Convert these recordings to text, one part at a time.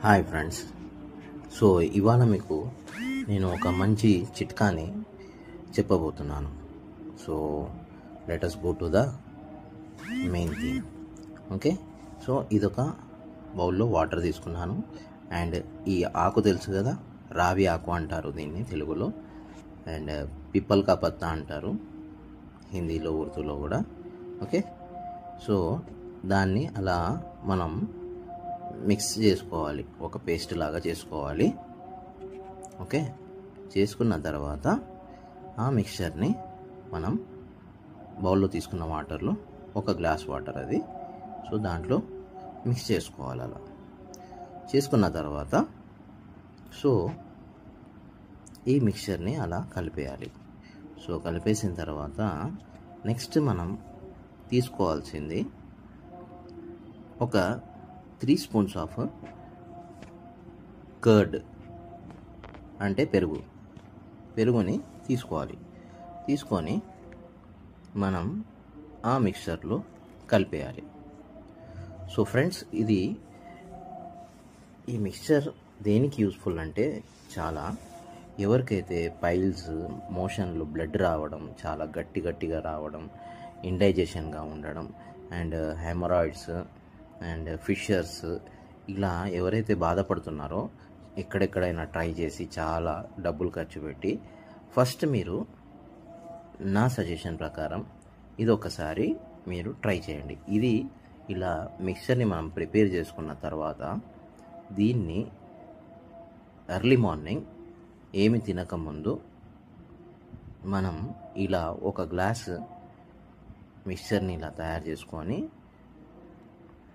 Hi friends. So ఇవాళ మీకు నేను ఒక మంచి చిట్కాని చెప్పబోతున్నాను. So let us go to the main theme. Okay, so ఇదొక బౌల్లో వాటర్ తీసుకున్నాను. అండ్ ఈ ఆకు తెలుసు కదా, రావి ఆకు అంటారు దీన్ని తెలుగులో, అండ్ పిప్పల్ కా పత్తా అంటారు హిందీలో, ఉర్దూలో కూడా. ఓకే, సో దాన్ని అలా మనం మిక్స్ చేసుకోవాలి, ఒక పేస్ట్ లాగా చేసుకోవాలి. ఓకే, చేసుకున్న తర్వాత ఆ మిక్చర్ని మనం బౌల్లో తీసుకున్న వాటర్లో, ఒక గ్లాస్ వాటర్ అది, సో దాంట్లో మిక్స్ చేసుకోవాలి. అలా చేసుకున్న తర్వాత సో ఈ మిక్చర్ని అలా కలిపేయాలి. సో కలిపేసిన తర్వాత నెక్స్ట్ మనం తీసుకోవాల్సింది ఒక 3 స్పూన్స్ ఆఫ్ కర్డ్, అంటే పెరుగుని తీసుకోవాలి. తీసుకొని మనం ఆ మిక్చర్లో కలిపేయాలి. సో ఫ్రెండ్స్, ఈ మిక్చర్ దేనికి యూస్ఫుల్ అంటే, చాలా ఎవరికైతే పైల్స్, మోషన్లు బ్లడ్ రావడం, చాలా గట్టిగా రావడం, ఇండైజెషన్గా ఉండడం, అండ్ హెమరాయిడ్స్ అండ్ ఫిషర్స్, ఇలా ఎవరైతే బాధపడుతున్నారో, ఎక్కడెక్కడైనా ట్రై చేసి చాలా డబ్బులు ఖర్చు పెట్టి, ఫస్ట్ మీరు నా సజెషన్ ప్రకారం ఇది ఒకసారి మీరు ట్రై చేయండి. ఇది ఇలా మిక్చర్ని మనం ప్రిపేర్ చేసుకున్న తర్వాత దీన్ని ఎర్లీ మార్నింగ్ ఏమి తినకముందు మనం ఇలా ఒక గ్లాస్ మిక్చర్ని ఇలా తయారు చేసుకొని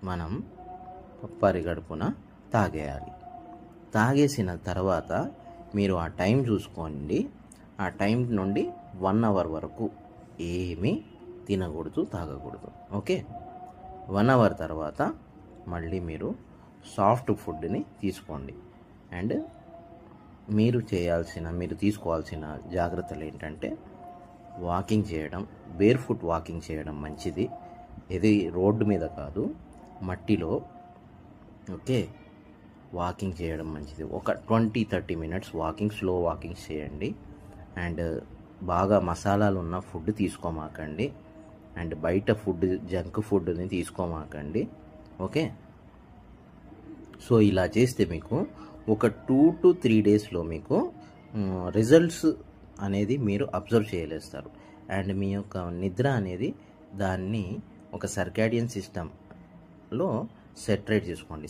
మనం పరిగడుపున తాగేయాలి. తాగేసిన తర్వాత మీరు ఆ టైం చూసుకోండి. ఆ టైం నుండి 1 అవర్ వరకు ఏమీ తినకూడదు, తాగకూడదు. ఓకే, 1 అవర్ తర్వాత మళ్ళీ మీరు సాఫ్ట్ ఫుడ్ని తీసుకోండి. అండ్ మీరు తీసుకోవాల్సిన జాగ్రత్తలు ఏంటంటే, వాకింగ్ చేయడం, బేర్ ఫుట్ వాకింగ్ చేయడం మంచిది. ఇది రోడ్డు మీద కాదు, మట్టిలో. ఓకే, వాకింగ్ చేయడం మంచిది. ఒక 20-30 మినిట్స్ వాకింగ్, స్లో వాకింగ్ చేయండి. అండ్ బాగా మసాలాలు ఉన్న ఫుడ్ తీసుకోమాకండి. అండ్ బయట ఫుడ్, జంక్ ఫుడ్ని తీసుకోమాకండి. ఓకే, సో ఇలా చేస్తే మీకు ఒక 2 to 3 డేస్లో మీకు రిజల్ట్స్ అనేది మీరు అబ్జర్వ్ చేయలేస్తారు. అండ్ మీ యొక్క నిద్ర అనేది దాన్ని ఒక సర్కాడియన్ సిస్టంలో సెటరేట్ చేసుకోండి.